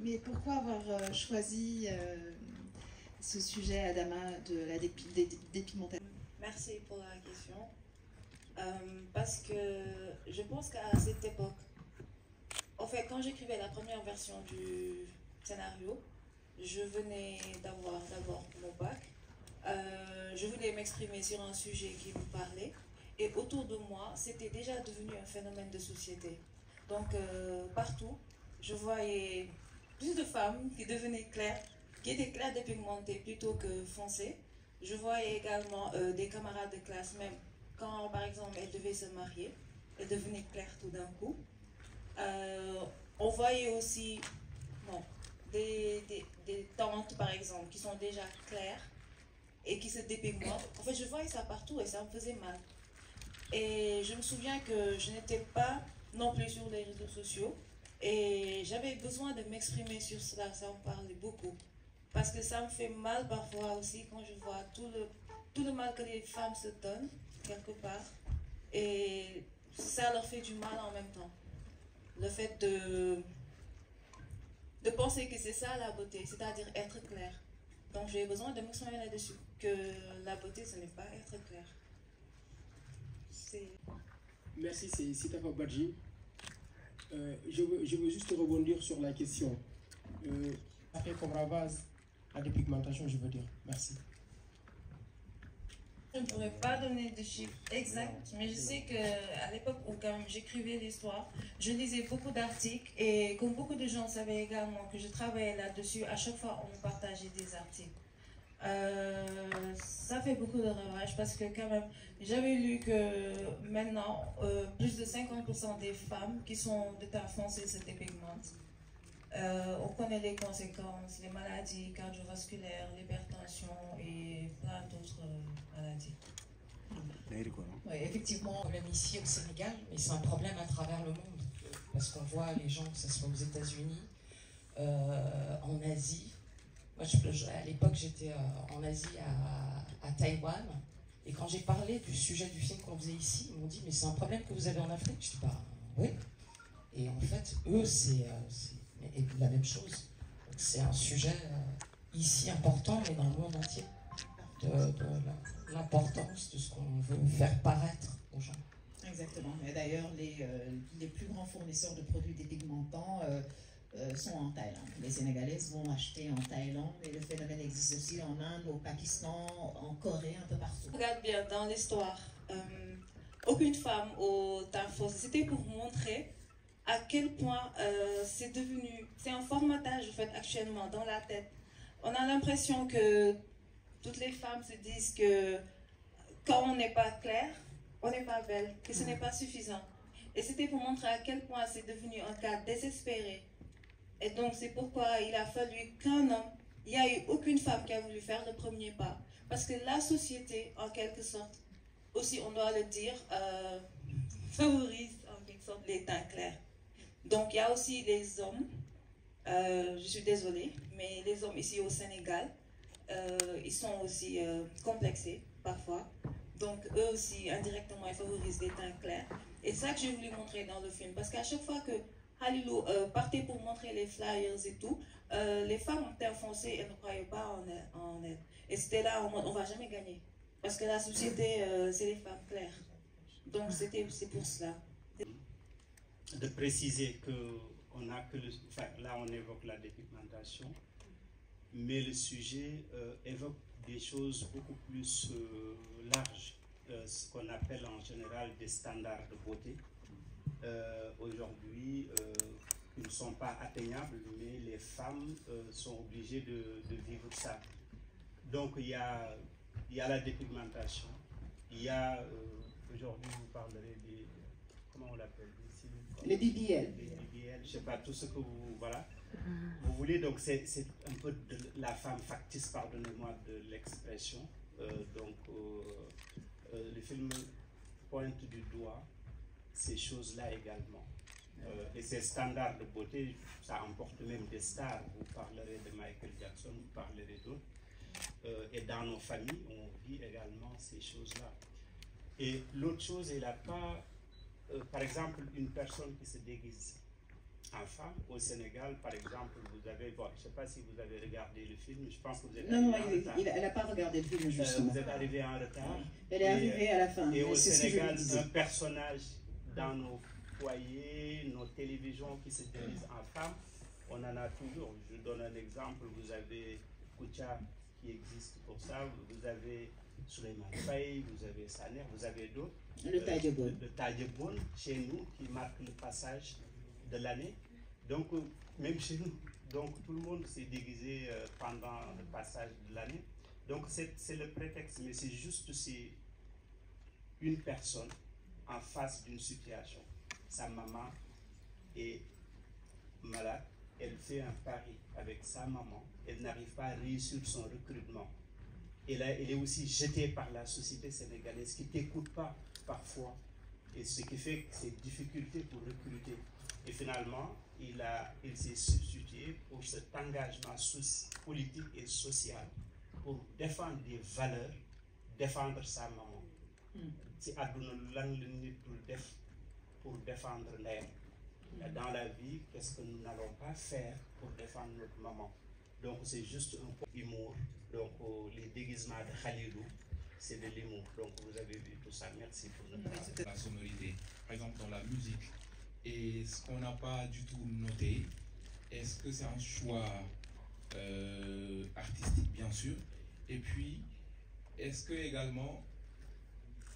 Mais pourquoi avoir choisi ce sujet, Adama, de la dépigmentation? Merci pour la question. Parce que je pense qu'à cette époque, en fait, quand j'écrivais la première version du scénario, je venais d'avoir d'abord mon bac. Je voulais m'exprimer sur un sujet qui me parlait. Et autour de moi, c'était déjà devenu un phénomène de société. Donc, partout, je voyais plus de femmes qui devenaient claires, qui étaient claires dépigmentées plutôt que foncées. Je voyais également des camarades de classe, même quand, par exemple, elles devaient se marier, elles devenaient claires tout d'un coup. On voyait aussi bon, des tantes, par exemple, qui sont déjà claires et qui se dépigmentent. En fait, je voyais ça partout et ça me faisait mal. Et je me souviens que je n'étais pas non plus sur les réseaux sociaux et j'avais besoin de m'exprimer sur cela, ça me parlait beaucoup. Parce que ça me fait mal parfois aussi quand je vois tout le mal que les femmes se donnent quelque part et ça leur fait du mal en même temps. Le fait de penser que c'est ça la beauté, c'est-à-dire être clair. Donc j'ai besoin de m'exprimer là-dessus, que la beauté ce n'est pas être clair. Merci, c'est Sitafa Badji. Je veux juste rebondir sur la question. Ça fait comme la base, la dépigmentation, je veux dire. Merci. Je ne pourrais pas donner de chiffres exacts, mais je sais qu'à l'époque où j'écrivais l'histoire, je lisais beaucoup d'articles et comme beaucoup de gens savaient également que je travaillais là-dessus, à chaque fois on me partageait des articles. Ça fait beaucoup de ravages parce que quand même, j'avais lu que maintenant, plus de 50% des femmes qui sont de teint foncé se dépigmentent. On connaît les conséquences, les maladies cardiovasculaires, l'hypertension et plein d'autres maladies. Oui, effectivement, un problème ici au Sénégal, mais c'est un problème à travers le monde. Parce qu'on voit les gens, que ce soit aux États-Unis, en Asie. Moi, à l'époque, j'étais en Asie, à Taïwan. Et quand j'ai parlé du sujet du film qu'on faisait ici, ils m'ont dit, mais c'est un problème que vous avez en Afrique. Je dis, bah oui. Et en fait, eux, c'est la même chose. C'est un sujet ici important, mais dans le monde entier, de l'importance de ce qu'on veut faire paraître aux gens. Exactement. Et d'ailleurs, les plus grands fournisseurs de produits dépigmentants sont en Thaïlande. Les Sénégalaises vont acheter en Thaïlande, mais le phénomène existe aussi en Inde, au Pakistan, en Corée, un peu partout. Regarde bien dans l'histoire, aucune femme au teint foncé, c'était pour montrer à quel point c'est un formatage en fait actuellement dans la tête. On a l'impression que toutes les femmes se disent que quand on n'est pas clair, on n'est pas belle, que ce n'est pas suffisant. Et c'était pour montrer à quel point c'est devenu un cas désespéré. Et donc c'est pourquoi il a fallu qu'un homme, il n'y a eu aucune femme qui a voulu faire le premier pas. Parce que la société, en quelque sorte, aussi on doit le dire, favorise en quelque sorte les teints clairs. Donc il y a aussi les hommes, je suis désolée, mais les hommes ici au Sénégal, ils sont aussi complexés parfois. Donc eux aussi, indirectement, ils favorisent les teints clairs. Et c'est ça que j'ai voulu montrer dans le film. Parce qu'à chaque fois que Halilou partait pour montrer les flyers et tout, les femmes en teint foncé, elles ne croyaient pas en elles. Et c'était là en mode, on ne va jamais gagner. Parce que la société, c'est les femmes claires. Donc c'est pour cela. De préciser que on a que là on évoque la dépigmentation, mais le sujet évoque des choses beaucoup plus larges, ce qu'on appelle en général des standards de beauté. Aujourd'hui, ils ne sont pas atteignables, mais les femmes sont obligées de vivre ça. Donc il y a la dépigmentation, il y a, aujourd'hui vous parlerez des, comment on l'appelle ici? Les BBL. Les BBL, je ne sais pas, tout ce que vous, voilà, vous voulez, donc c'est un peu de la femme factice, pardonnez-moi de l'expression. Le film pointe du doigt ces choses-là également. Et ces standards de beauté, ça emporte même des stars. Vous parlerez de Michael Jackson, vous parlerez d'autres. Et dans nos familles, on vit également ces choses-là. Et l'autre chose, elle n'a pas, par exemple, une personne qui se déguise. en femme. Au Sénégal, par exemple, vous avez, bon, je ne sais pas si vous avez regardé le film, je pense que vous êtes Non, elle n'a pas regardé le film, justement. Vous êtes arrivé en retard. Elle est arrivée à la fin. Et au Sénégal, un personnage dans nos foyers, nos télévisions qui se déguisent en femme, on en a toujours. Je donne un exemple, vous avez Koucha qui existe pour ça, vous avez Souleymane Faye, vous avez Saner, vous avez d'autres. Le Tadjeboun. Le Tadjeboun chez nous qui marque le passage de l'année. Donc, même chez nous, donc tout le monde s'est déguisé pendant le passage de l'année. Donc, c'est le prétexte, mais c'est juste une personne en face d'une situation. Sa maman est malade, elle fait un pari avec sa maman, elle n'arrive pas à réussir son recrutement. Et là, elle est aussi jetée par la société sénégalaise qui ne t'écoute pas parfois. Et ce qui fait que c'est difficulté pour recruter. Et finalement, il s'est substitué pour cet engagement politique et social pour défendre des valeurs, défendre sa maman. C'est pour défendre l'air. Dans la vie, qu'est-ce que nous n'allons pas faire pour défendre notre maman? Donc c'est juste un peu d'humour. Donc les déguisements de Khalilou, c'est de l'humour. Donc vous avez vu tout ça. Merci pour notre parole. La sonorité, par exemple dans la musique, et ce qu'on n'a pas du tout noté, est-ce que c'est un choix artistique bien sûr, et puis est-ce que également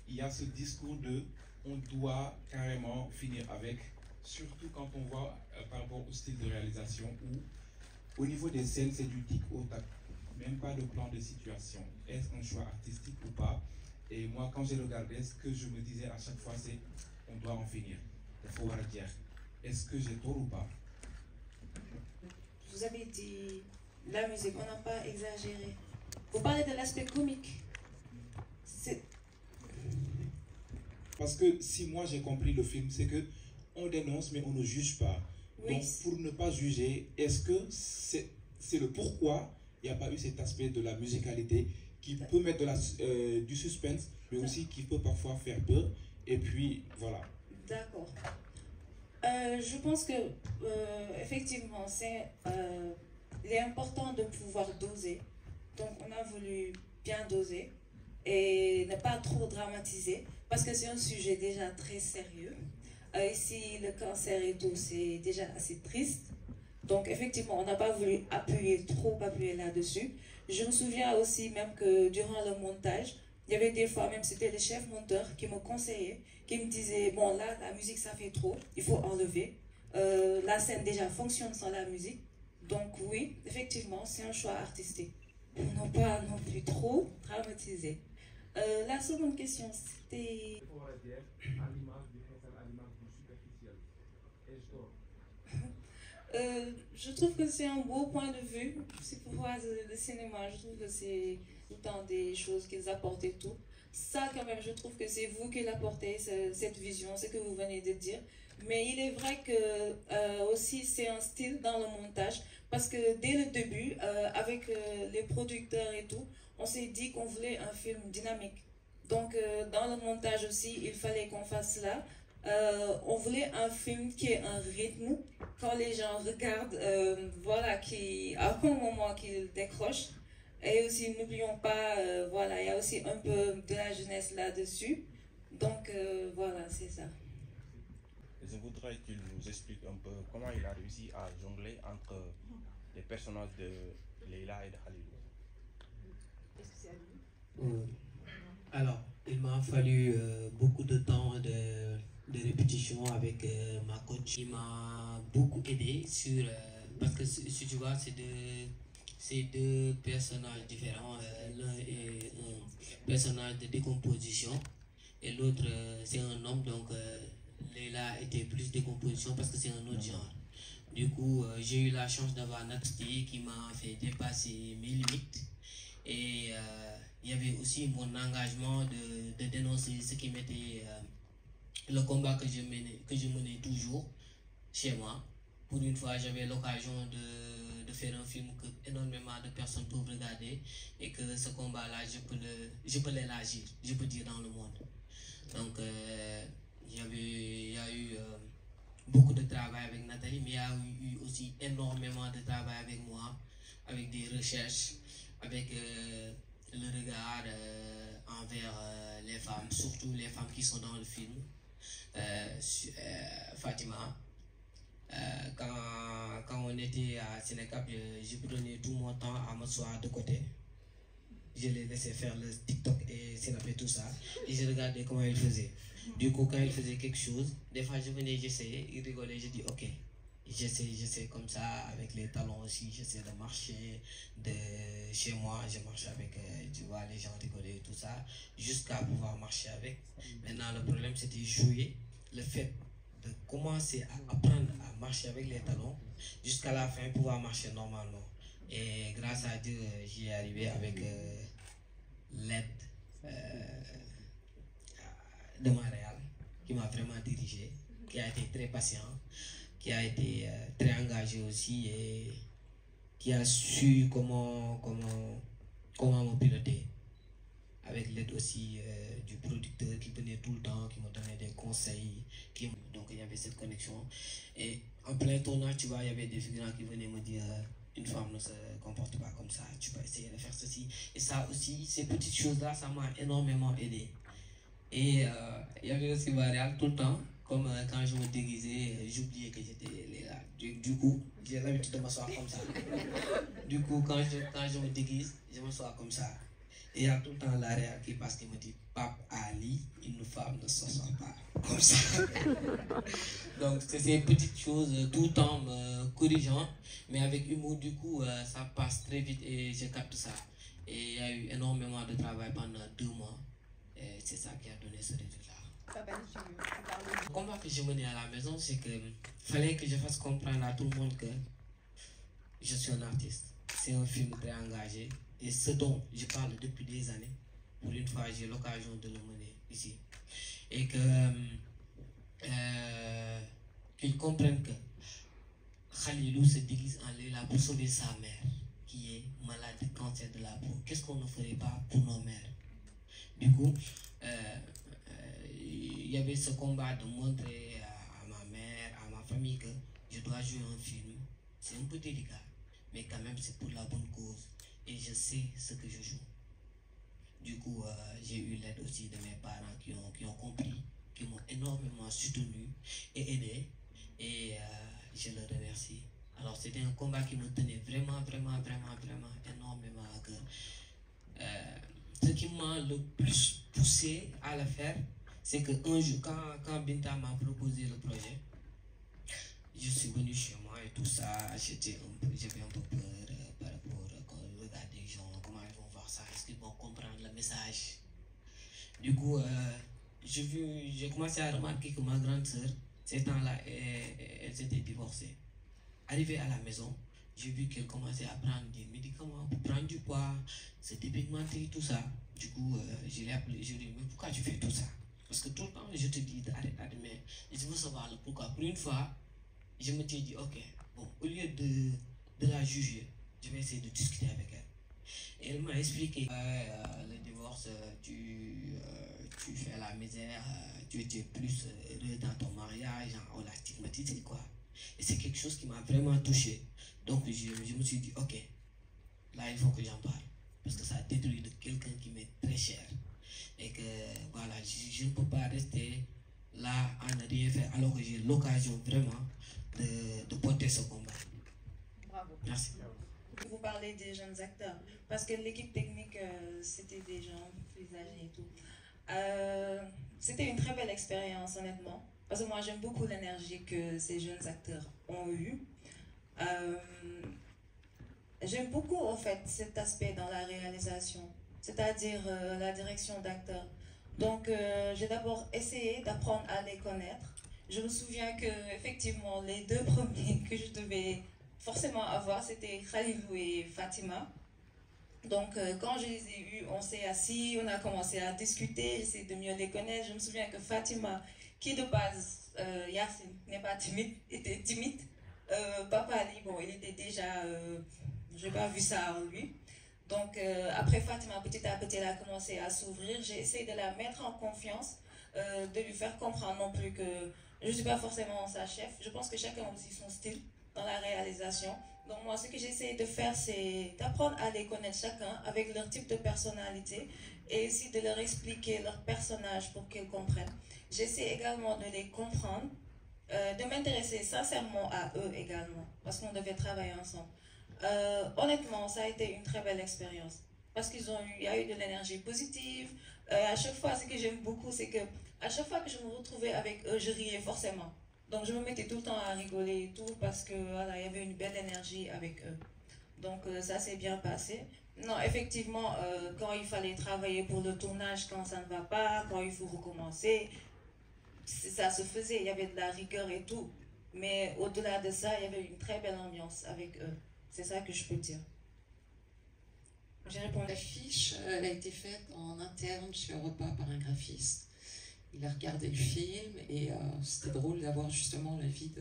il y a ce discours de on doit carrément finir avec, surtout quand on voit par rapport au style de réalisation où au niveau des scènes c'est du tic au tac, même pas de plan de situation. Est-ce un choix artistique ou pas? Et moi quand j'ai regardé, ce que je me disais à chaque fois c'est on doit en finir, il faut voir dire. Est-ce que j'ai tort ou pas? Vous avez dit la musique, on n'a pas exagéré. Vous parlez de l'aspect comique. Parce que si moi j'ai compris le film, c'est que on dénonce mais on ne juge pas. Oui. Donc pour ne pas juger, est-ce que c'est le pourquoi il n'y a pas eu cet aspect de la musicalité qui peut mettre du suspense, mais aussi qui peut parfois faire peur. Et puis voilà. D'accord. Je pense que effectivement, il est important de pouvoir doser. Donc on a voulu bien doser et ne pas trop dramatiser parce que c'est un sujet déjà très sérieux. Ici, le cancer et tout, c'est déjà assez triste. Donc effectivement, on n'a pas voulu trop appuyer là-dessus. Je me souviens aussi même que durant le montage, il y avait des fois, même c'était le chef monteur qui me conseillait, qui me disait, bon là, la musique ça fait trop, il faut enlever. La scène déjà fonctionne sans la musique. Donc oui, effectivement, c'est un choix artistique. Pour ne pas non plus trop dramatiser. La seconde question, c'était... Je trouve que c'est un beau point de vue. C'est pour voir le cinéma. Je trouve que c'est tout le temps des choses qu'ils apportent et tout. Ça, quand même, je trouve que c'est vous qui l'apportez, cette vision, ce que vous venez de dire. Mais il est vrai que aussi c'est un style dans le montage. Parce que dès le début, avec les producteurs et tout, on s'est dit qu'on voulait un film dynamique. Donc, dans le montage aussi, il fallait qu'on fasse cela. On voulait un film qui ait un rythme, quand les gens regardent, voilà, à un moment qu'ils décrochent. Et aussi, n'oublions pas, voilà, il y a aussi un peu de la jeunesse là-dessus. Donc, voilà, c'est ça. Je voudrais qu'il nous explique un peu comment il a réussi à jongler entre les personnages de Leila et de Khalilou. Est-ce que c'est à lui? Alors, il m'a fallu beaucoup de temps de répétition avec ma coach. Il m'a beaucoup aidé parce que si tu vois, c'est deux personnages différents. L'un est un personnage de décomposition et l'autre c'est un homme, donc Leila était plus décomposition parce que c'est un autre genre. Du coup, j'ai eu la chance d'avoir Nathalie qui m'a fait dépasser mes limites. Et il y avait aussi mon engagement de dénoncer ce qui m'était le combat que je menais toujours chez moi. Pour une fois, j'avais l'occasion de faire un film que énormément de personnes peuvent regarder et que ce combat-là, je peux l'élargir, je peux dire, dans le monde. Donc, il y a eu beaucoup de travail avec Nathalie, mais il y a eu aussi énormément de travail avec moi, avec des recherches, avec le regard envers les femmes, surtout les femmes qui sont dans le film. Fatima, quand on était à Sénégal, je prenais tout mon temps à m'asseoir de côté. Je les laissais faire le TikTok et Snap et tout ça. Et je regardais comment ils faisaient. Du coup, quand ils faisaient quelque chose, des fois je venais, j'essayais, ils rigolaient, je dis ok. J'essaie comme ça, avec les talons aussi, j'essaie de marcher de chez moi, je marche avec, tu vois, les gens rigoler et tout ça, jusqu'à pouvoir marcher avec. Maintenant, le problème c'était jouer, le fait de commencer à apprendre à marcher avec les talons, jusqu'à la fin, pouvoir marcher normalement. Et grâce à Dieu, j'y ai arrivé avec l'aide de Montréal, qui m'a vraiment dirigé, qui a été très patient, qui a été très engagé aussi et qui a su comment me piloter. Avec l'aide aussi du producteur qui venait tout le temps, qui me donnait des conseils. Donc il y avait cette connexion. Et en plein tournage, tu vois, il y avait des figurants qui venaient me dire une femme ne se comporte pas comme ça, tu peux essayer de faire ceci. Et ça aussi, ces petites choses-là, ça m'a énormément aidé. Et il y avait aussi Montréal tout le temps. Comme quand je me déguisais, j'oubliais que j'étais là. Du coup, j'ai l'habitude de m'asseoir comme ça. Du coup, quand je me déguise, je m'assois comme ça. Et il y a tout le temps la réelle qui passe, qui me dit Pape Ali, une femme ne s'assoit pas comme ça. Donc, c'est ces petites choses tout le temps me corrigeant, mais avec humour, du coup, ça passe très vite et je capte ça. Et il y a eu énormément de travail pendant 2 mois. Et c'est ça qui a donné ce résultat. Le combat que je menais à la maison, c'est que fallait que je fasse comprendre à tout le monde que je suis un artiste. C'est un film très engagé. Et ce dont je parle depuis des années, pour une fois, j'ai l'occasion de le mener ici. Et que qu'ils comprennent que Khalilou se déguise en Leila pour sauver sa mère, qui est malade de cancer de la peau. Qu'est-ce qu'on ne ferait pas pour nos mères? Du coup, il y avait ce combat de montrer à ma mère, à ma famille que je dois jouer un film. C'est un peu délicat, mais quand même c'est pour la bonne cause. Et je sais ce que je joue. Du coup, j'ai eu l'aide aussi de mes parents qui ont compris, qui m'ont énormément soutenu et aidé. Et je le remercie. Alors c'était un combat qui me tenait vraiment énormément à cœur. Ce qui m'a le plus poussé à le faire, c'est qu'un jour, quand Binta m'a proposé le projet, je suis venu chez moi et tout ça, j'avais un peu peur par rapport au regard des gens, comment ils vont voir ça, est-ce qu'ils vont comprendre le message. Du coup, j'ai commencé à remarquer que ma grande sœur, ces temps-là, elle s'était divorcée. Arrivée à la maison, j'ai vu qu'elle commençait à prendre des médicaments pour prendre du poids, se dépigmenter, tout ça. Du coup, je l'ai appelé, je lui ai dit, mais pourquoi tu fais tout ça? Parce que tout le temps, je te dis d'arrêter, mais je veux savoir le pourquoi. Pour une fois, je me suis dit, ok, bon, au lieu de la juger, je vais essayer de discuter avec elle. Et elle m'a expliqué, le divorce, tu fais la misère, tu étais plus heureux dans ton mariage, on l'a stigmatisé, quoi. Et c'est quelque chose qui m'a vraiment touché. Donc je me suis dit, ok, là il faut que j'en parle. Parce que ça a détruit de quelqu'un qui m'est très cher. Et que voilà, je ne peux pas rester là à ne rien faire alors que j'ai l'occasion vraiment de porter ce combat. Bravo. Merci. Vous parlez des jeunes acteurs, parce que l'équipe technique, c'était des gens plus âgés et tout. C'était une très belle expérience, honnêtement. Parce que moi, j'aime beaucoup l'énergie que ces jeunes acteurs ont eue. J'aime beaucoup, en fait, cet aspect dans la réalisation, c'est-à-dire la direction d'acteurs. Donc, j'ai d'abord essayé d'apprendre à les connaître. Je me souviens que, effectivement, les 2 premiers que je devais forcément avoir, c'était Khalilou et Fatima. Donc, quand je les ai eus, on s'est assis, on a commencé à discuter, j'essaie de mieux les connaître. Je me souviens que Fatima, qui de base, Yassine, n'est pas timide, était timide. Papa Ali, bon, il était déjà, je n'ai pas vu ça en lui. Donc, après Fatima, petit à petit, elle a commencé à s'ouvrir. J'ai essayé de la mettre en confiance, de lui faire comprendre non plus que Je ne suis pas forcément sa chef. Je pense que chacun a aussi son style dans la réalisation. Donc moi, ce que j'essaie de faire, c'est d'apprendre à les connaître chacun avec leur type de personnalité et aussi de leur expliquer leur personnage pour qu'ils comprennent. J'essaie également de les comprendre, de m'intéresser sincèrement à eux également, parce qu'on devait travailler ensemble. Honnêtement, ça a été une très belle expérience, parce qu'il y a eu de l'énergie positive. À chaque fois, ce que j'aime beaucoup, c'est que à chaque fois que je me retrouvais avec eux, je riais forcément. Donc je me mettais tout le temps à rigoler et tout, parce que voilà, il y avait une belle énergie avec eux. Donc ça s'est bien passé. Non, effectivement, quand il fallait travailler pour le tournage, quand ça ne va pas, quand il faut recommencer, ça se faisait, il y avait de la rigueur et tout. Mais au-delà de ça, il y avait une très belle ambiance avec eux. C'est ça que je peux dire. J'ai répondu. L'affiche, elle a été faite en interne chez Europa par un graphiste. Il a regardé le film et c'était drôle d'avoir justement l'avis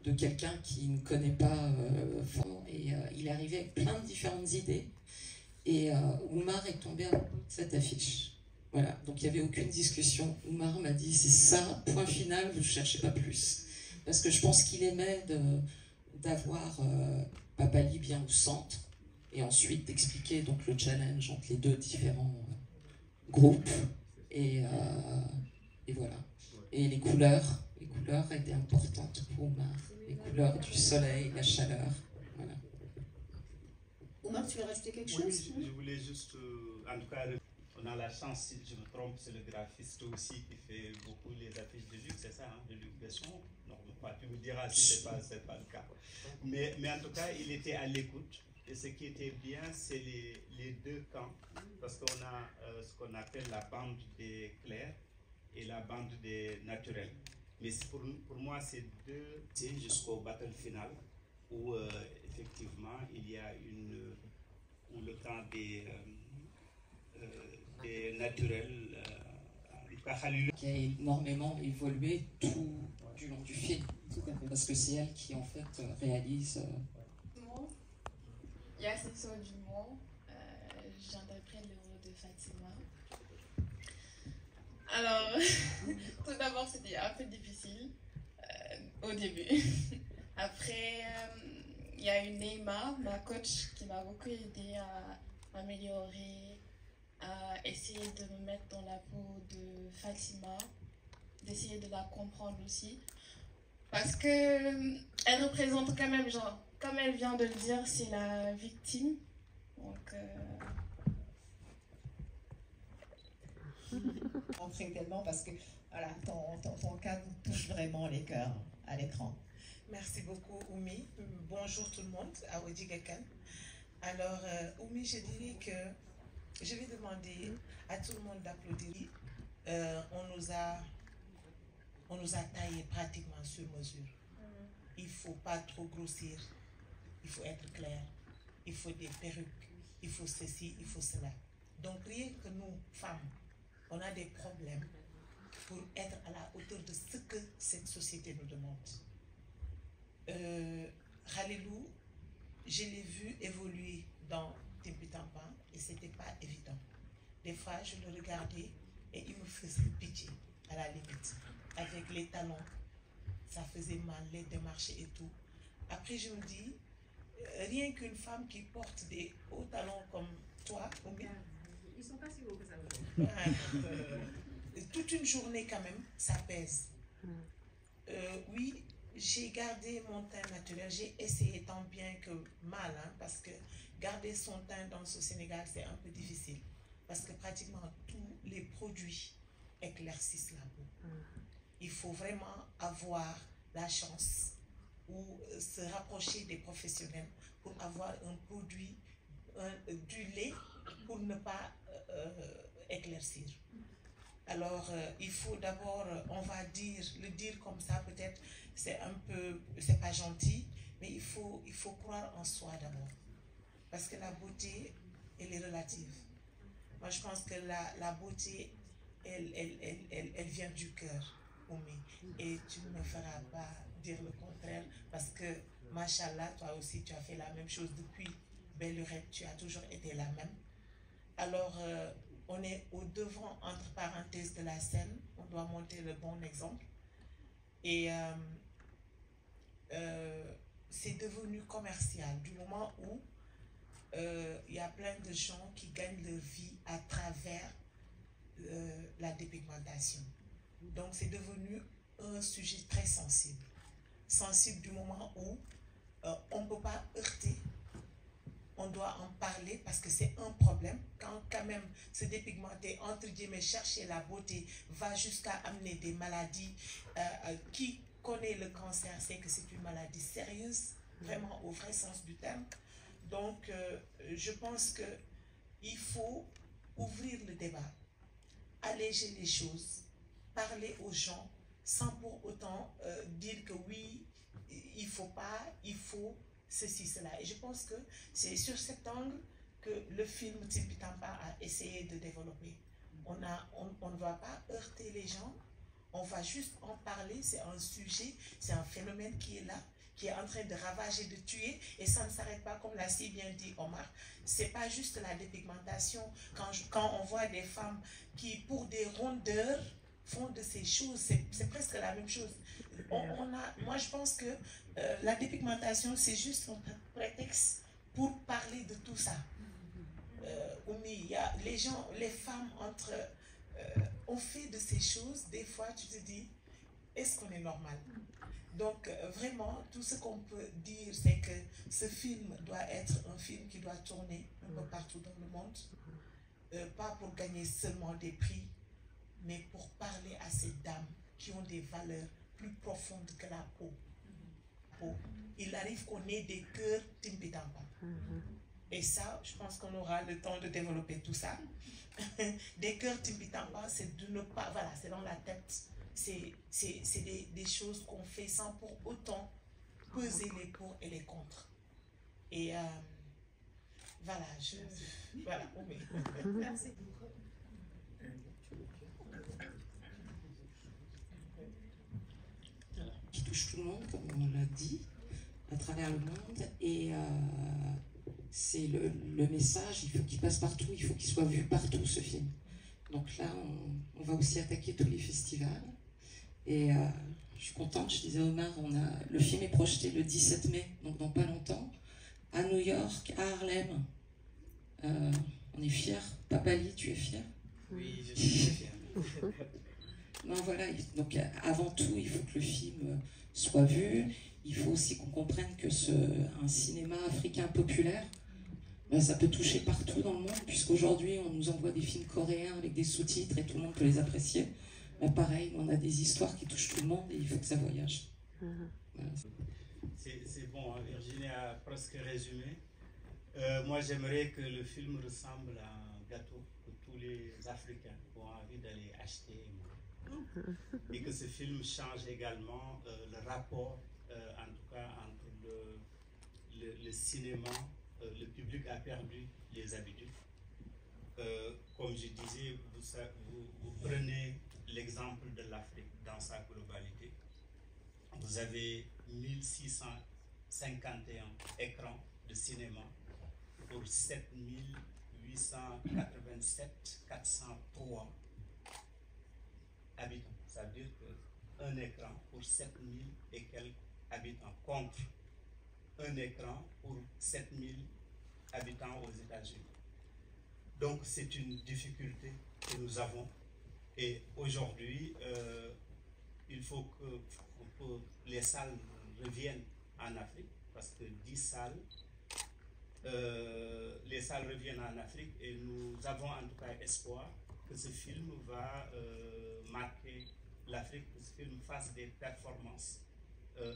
de quelqu'un qui ne connaît pas et il est arrivé avec plein de différentes idées et Oumar est tombé amoureux de cette affiche. Voilà, donc il n'y avait aucune discussion. Oumar m'a dit c'est ça, point final, vous ne cherchez pas plus. Parce que je pense qu'il aimait d'avoir Papali bien au centre et ensuite d'expliquer donc le challenge entre les deux différents groupes et voilà. Et les couleurs étaient importantes pour Oumar. Les couleurs du soleil, la chaleur. Voilà. Oumar, tu veux rajouter quelque chose? Oui, je voulais juste, en tout cas, on a la chance, si je me trompe, c'est le graphiste aussi qui fait beaucoup les affiches de Luc, c'est ça, hein, de Luc Besson. Non, tu me diras si c'est pas le cas. Mais en tout cas, il était à l'écoute. Et ce qui était bien, c'est les deux camps, parce qu'on a ce qu'on appelle la bande des clairs et la bande des naturels. Mais pour moi, c'est deux, c'est jusqu'au battle final, où effectivement, il y a où le camp des naturels, qui a énormément évolué tout du long du film, parce que c'est elle qui en fait réalise. Il y a section d'humour. J'interprète le rôle de Fatima. Alors, tout d'abord, c'était un peu difficile au début. Après, il y a eu Neymar, ma coach, qui m'a beaucoup aidé à m'améliorer, à essayer de me mettre dans la peau de Fatima, d'essayer de la comprendre aussi. Parce que elle représente quand même, genre, comme elle vient de le dire, c'est la victime. Donc, Entrer tellement parce que voilà, ton cas touche vraiment les cœurs à l'écran. Merci beaucoup, Oumi. Bonjour tout le monde, Awedi Gakan. Alors, Oumi, je dirais que je vais demander à tout le monde d'applaudir. On nous a taillé pratiquement sur mesure. Il ne faut pas trop grossir, il faut être clair, il faut des perruques, il faut ceci, il faut cela. Donc rien que nous, femmes, on a des problèmes pour être à la hauteur de ce que cette société nous demande. Khalilou, je l'ai vu évoluer dans Timpitampan et ce n'était pas évident. Des fois, je le regardais et il me faisait pitié, à la limite. Avec les talons, ça faisait mal, les démarches et tout. Après, je me dis, rien qu'une femme qui porte des hauts talons comme toi, ils sont pas si hauts que ça. Toute une journée quand même, ça pèse. Oui, j'ai gardé mon teint naturel, j'ai essayé tant bien que mal, hein, parce que garder son teint dans ce Sénégal, c'est un peu difficile. Parce que pratiquement tous les produits éclaircissent la peau. Il faut vraiment avoir la chance ou se rapprocher des professionnels pour avoir un produit, du lait pour ne pas éclaircir. Alors, il faut d'abord, on va le dire comme ça, peut-être, c'est un peu, c'est pas gentil, mais il faut croire en soi d'abord. Parce que la beauté, elle est relative. Moi, je pense que la beauté, elle vient du cœur, Oumi. Et tu ne me feras pas dire le contraire, parce que, machallah, toi aussi, tu as fait la même chose depuis belle lurette, tu as toujours été la même. Alors, on est au devant, entre parenthèses, de la scène, on doit montrer le bon exemple. Et c'est devenu commercial du moment où il y a plein de gens qui gagnent leur vie à travers la dépigmentation. Donc c'est devenu un sujet très sensible. Sensible du moment où on ne peut pas heurter, on doit en parler parce que c'est un problème. Quand même se dépigmenter, entre guillemets, chercher la beauté, va jusqu'à amener des maladies. Qui connaît le cancer sait que c'est une maladie sérieuse, vraiment au vrai sens du terme. Donc je pense qu'il faut ouvrir le débat, alléger les choses, parler aux gens sans pour autant dire que oui, il faut pas, il faut ceci, cela. Et je pense que c'est sur cet angle que le film Timpitampa a essayé de développer. On ne va pas heurter les gens, on va juste en parler, c'est un sujet, c'est un phénomène qui est là, qui est en train de ravager, de tuer, et ça ne s'arrête pas, comme l'a si bien dit Omar. C'est pas juste la dépigmentation. Quand on voit des femmes qui, pour des rondeurs, font de ces choses, c'est presque la même chose. Moi, je pense que la dépigmentation, c'est juste un prétexte pour parler de tout ça. Il y a les gens, les femmes, on fait de ces choses, des fois, tu te dis, est-ce qu'on est normal? Donc, vraiment, tout ce qu'on peut dire, c'est que ce film doit être un film qui doit tourner un peu partout dans le monde. Pas pour gagner seulement des prix, mais pour parler à ces dames qui ont des valeurs plus profondes que la peau. Il arrive qu'on ait des cœurs Timpitampa. Et ça, je pense qu'on aura le temps de développer tout ça. Des cœurs Timpitampa, c'est de ne pas... Voilà, c'est dans la tête. C'est des choses qu'on fait sans pour autant peser les pour et les contre. Et voilà, voilà, oui. Merci. Qui touche tout le monde, comme on l'a dit, à travers le monde. Et c'est le message, il faut qu'il passe partout, il faut qu'il soit vu partout, ce film. Donc là, on va aussi attaquer tous les festivals. Et je suis contente, je disais Omar, le film est projeté le 17 mai, donc dans pas longtemps, à New York, à Harlem. On est fiers. Papali, tu es fier? Oui, je suis très fier. Non, voilà, donc avant tout, il faut que le film soit vu. Il faut aussi qu'on comprenne que un cinéma africain populaire, ben, ça peut toucher partout dans le monde, puisqu'aujourd'hui, on nous envoie des films coréens avec des sous-titres et tout le monde peut les apprécier. Ben, pareil, on a des histoires qui touchent tout le monde et il faut que ça voyage. Voilà. C'est bon, hein, Virginie a presque résumé. Moi, j'aimerais que le film ressemble à un gâteau que tous les Africains ont envie d'aller acheter. Et que ce film change également le rapport, en tout cas, entre le cinéma. Le public a perdu les habitudes. Comme je disais, vous prenez l'exemple de l'Afrique dans sa globalité. Vous avez 1651 écrans de cinéma pour 7887 403 habitants. Ça veut dire qu'un écran pour 7000 et quelques habitants contre un écran pour 7000 habitants aux États-Unis. Donc c'est une difficulté que nous avons. Et aujourd'hui, il faut que les salles reviennent en Afrique, parce que 10 salles, les salles reviennent en Afrique, et nous avons en tout cas espoir que ce film va marquer l'Afrique, que ce film fasse des performances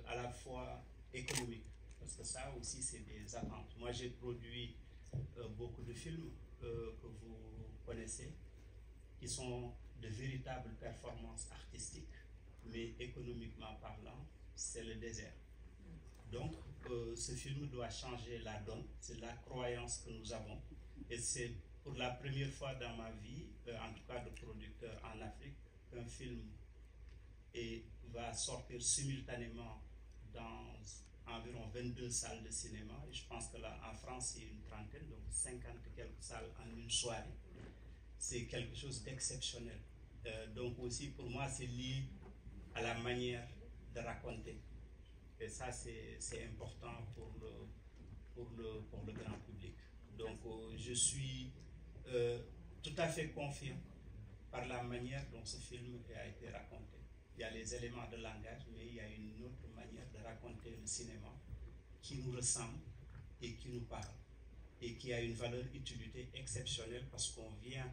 à la fois économiques, parce que ça aussi c'est des attentes. Moi j'ai produit beaucoup de films que vous connaissez, qui sont de véritables performances artistiques, mais économiquement parlant, c'est le désert. Donc, ce film doit changer la donne, c'est la croyance que nous avons. Et c'est pour la première fois dans ma vie, en tout cas de producteur en Afrique, qu'un film va sortir simultanément dans environ 22 salles de cinéma. Et je pense que là, en France, c'est une trentaine, donc 50 et quelques salles en une soirée. C'est quelque chose d'exceptionnel. Donc aussi, pour moi, c'est lié à la manière de raconter. Et ça, c'est important pour le grand public. Donc, je suis tout à fait confiant par la manière dont ce film a été raconté. Il y a les éléments de langage, mais il y a une autre manière de raconter le cinéma qui nous ressemble et qui nous parle et qui a une valeur utilité exceptionnelle parce qu'on vient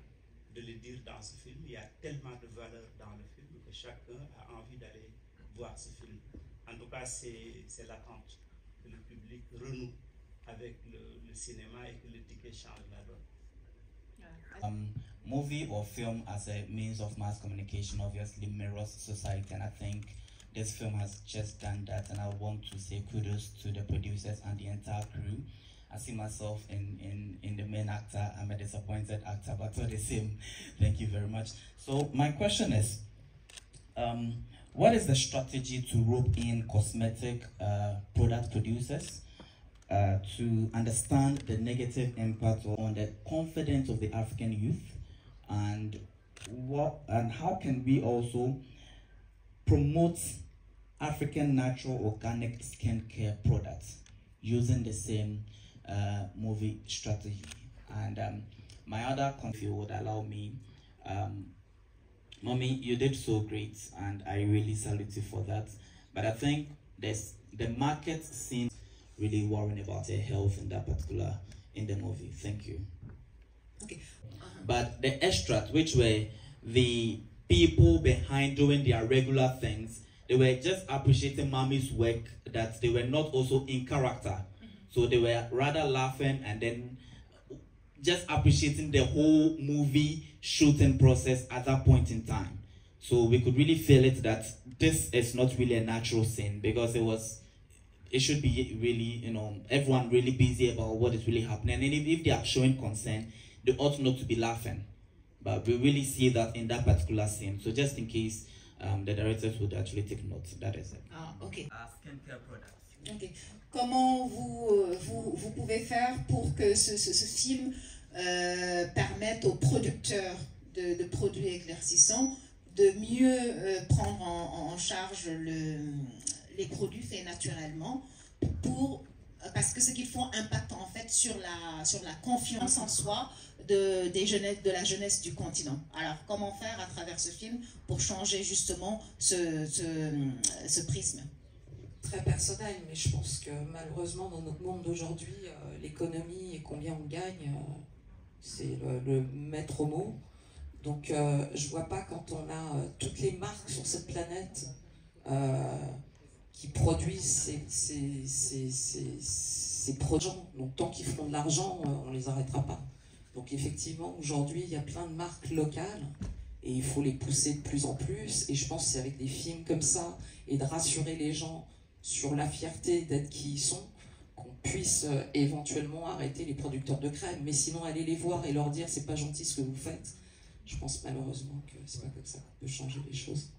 de le dire dans ce film. Il y a tellement de valeur dans le film que chacun a envie d'aller voir ce film. En tout cas, c'est l'attente que le public renoue avec le cinéma et que le ticket change la donne. Movie or film as a means of mass communication obviously mirrors society, and I think this film has just done that, and I want to say kudos to the producers and the entire crew. I see myself in the main actor. I'm a disappointed actor, but all the same, thank you very much. So my question is, what is the strategy to rope in cosmetic product producers to understand the negative impact on the confidence of the African youth, and how can we also promote African natural organic skincare products using the same movie strategy? And my other if you would allow me, Mommy, you did so great, and I really salute you for that. But I think the market seems really worrying about their health in that particular in the movie. Thank you. Okay. But the extras, which were the people behind doing their regular things, they were just appreciating Mommy's work, that they were not also in character. So they were rather laughing and then just appreciating the whole movie shooting process at that point in time. So we could really feel it that this is not really a natural scene, because it should be really, everyone really busy about what is really happening. And if they are showing concern, they ought not to be laughing. But we really see that in that particular scene. So just in case the directors would actually take note, that is it. Ah, ok. Skincare products. Okay. Comment vous pouvez faire pour que ce film permette aux producteurs de produits éclaircissants de mieux prendre en charge les produits faits naturellement, parce que ce qu'ils font impacte en fait sur la confiance en soi de la jeunesse du continent. Alors comment faire à travers ce film pour changer justement ce prisme? Très personnel, mais je pense que malheureusement dans notre monde d'aujourd'hui, l'économie et combien on gagne, c'est le maître mot. Donc je vois pas, quand on a toutes les marques sur cette planète qui produisent ces produits, donc tant qu'ils feront de l'argent, on les arrêtera pas. Donc effectivement, aujourd'hui, il y a plein de marques locales et il faut les pousser de plus en plus. Et je pense que c'est avec des films comme ça et de rassurer les gens sur la fierté d'être qui ils sont, qu'on puisse éventuellement arrêter les producteurs de crème. Mais sinon, aller les voir et leur dire c'est pas gentil ce que vous faites, je pense malheureusement que c'est pas comme ça qu'on peut changer les choses.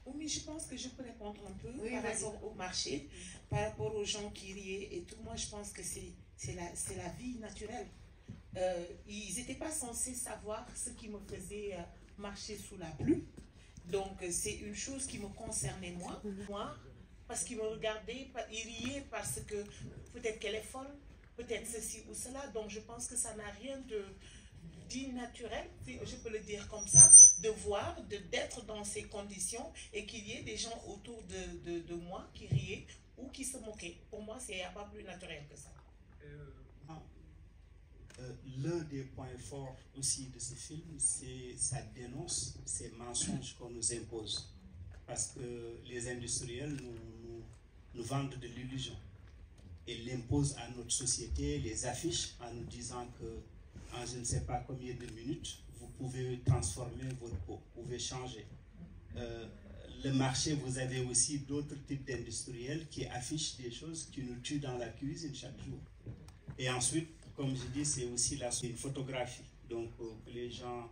Oui, je pense que je peux répondre un peu par rapport au marché, par rapport aux gens qui riaient et tout. Moi, je pense que c'est la vie naturelle. Ils n'étaient pas censés savoir ce qui me faisait marcher sous la pluie. Donc, c'est une chose qui me concernait moi, parce qu'ils me regardaient, ils riaient parce que peut-être qu'elle est folle, peut-être ceci ou cela. Donc, je pense que ça n'a rien d'innaturel, je peux le dire comme ça, de voir, d'être dans ces conditions et qu'il y ait des gens autour de moi qui riaient ou qui se moquaient. Pour moi, il n'y a pas plus naturel que ça. L'un des points forts aussi de ce film, c'est sa dénonce, ces mensonges qu'on nous impose. Parce que les industriels nous vendent de l'illusion et l'imposent à notre société, les affichent en nous disant que en je ne sais pas combien de minutes, vous pouvez transformer votre peau, vous pouvez changer. Le marché, vous avez aussi d'autres types d'industriels qui affichent des choses qui nous tuent dans la cuisine chaque jour. Et ensuite, comme je dis, c'est aussi une photographie. Donc, les gens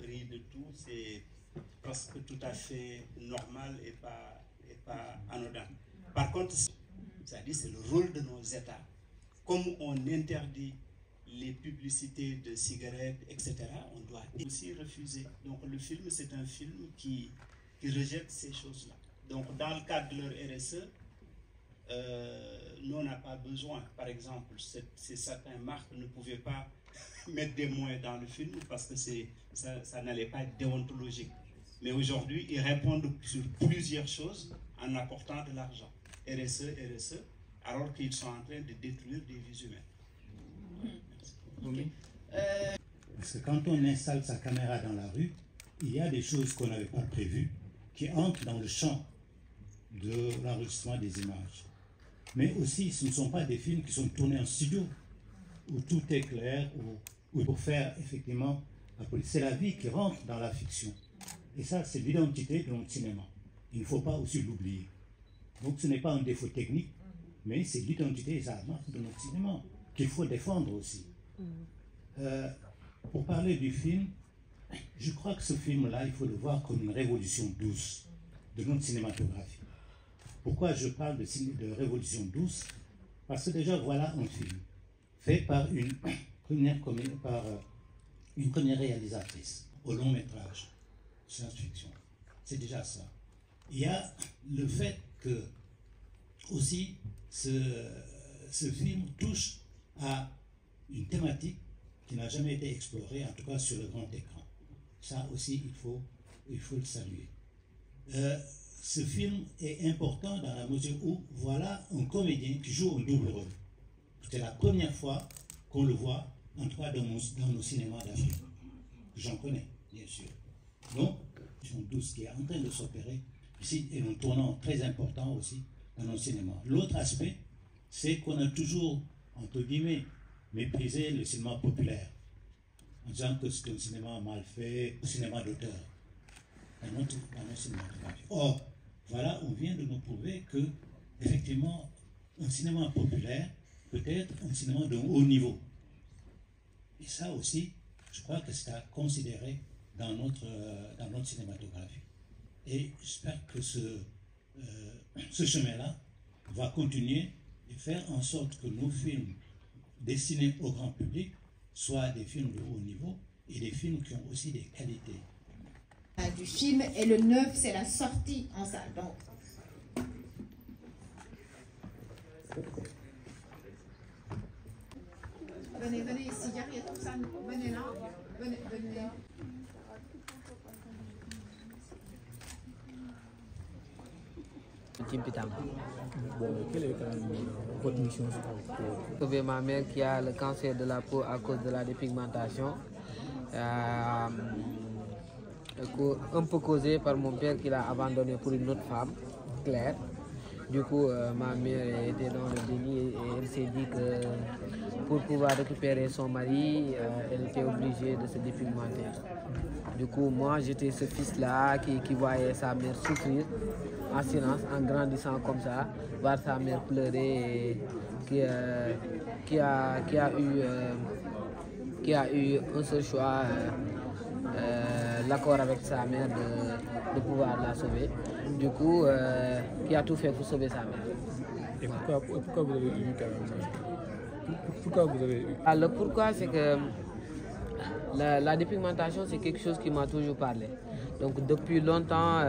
rient de tout, c'est presque tout à fait normal et pas anodin. Par contre, c'est-à-dire c'est le rôle de nos États. Comme on interdit les publicités de cigarettes, etc., on doit aussi refuser. Donc le film, c'est un film qui qui rejettent ces choses-là. Donc, dans le cadre de leur RSE, nous, on n'a pas besoin. Par exemple, certaines marques ne pouvaient pas mettre des moyens dans le film parce que ça n'allait pas être déontologique. Mais aujourd'hui, ils répondent sur plusieurs choses en apportant de l'argent. RSE, alors qu'ils sont en train de détruire des vies humaines. Parce que quand on installe sa caméra dans la rue, il y a des choses qu'on n'avait pas prévues qui entrent dans le champ de l'enregistrement des images. Mais aussi, ce ne sont pas des films qui sont tournés en studio, où tout est clair, où pour faire effectivement la police. C'est la vie qui rentre dans la fiction. Et ça, c'est l'identité de notre cinéma. Il ne faut pas aussi l'oublier. Donc ce n'est pas un défaut technique, mais c'est l'identité et la marque de notre cinéma qu'il faut défendre aussi. Pour parler du film, je crois que ce film-là, il faut le voir comme une révolution douce de notre cinématographie. Pourquoi je parle de révolution douce? Parce que déjà, voilà un film fait par une première réalisatrice au long métrage, science-fiction. C'est déjà ça. Il y a le fait que aussi ce film touche à une thématique qui n'a jamais été explorée, en tout cas sur le grand écran. Ça aussi, il faut le saluer. Ce film est important dans la mesure où voilà un comédien qui joue un double rôle. C'est la première fois qu'on le voit, en tout cas dans nos cinémas d'Afrique. J'en connais, bien sûr. Donc, Révolution douce qui est en train de s'opérer ici est un tournant très important aussi dans nos cinémas. L'autre aspect, c'est qu'on a toujours, entre guillemets, méprisé le cinéma populaire, en disant que c'est un cinéma mal fait, un cinéma d'auteur, dans notre cinématographie. Or, voilà, on vient de nous prouver que, effectivement, un cinéma populaire peut être un cinéma de haut niveau. Et ça aussi, je crois que c'est à considérer dans notre cinématographie. Et j'espère que ce chemin-là va continuer et faire en sorte que nos films destinés au grand public soient des films de haut niveau et des films qui ont aussi des qualités. Du film, et le 9, c'est la sortie en salle. Donc, venez ici, derrière tout ça, venez là, venez. Bon, quelle est votre mission? Sauver ma mère qui a le cancer de la peau à cause de la dépigmentation. Un peu causé par mon père qui l'a abandonné pour une autre femme, Claire. Du coup, ma mère était dans le déni et elle s'est dit que pour pouvoir récupérer son mari, elle était obligée de se dépigmenter. Du coup, moi, j'étais ce fils-là qui voyait sa mère souffrir en silence, en grandissant comme ça, voir sa mère pleurer et qui a eu un seul choix, l'accord avec sa mère de pouvoir la sauver. Du coup, qui a tout fait pour sauver sa mère. Et pourquoi vous avez eu pourquoi vous avez eu? Le pourquoi, c'est que la dépigmentation, c'est quelque chose qui m'a toujours parlé. Donc depuis longtemps,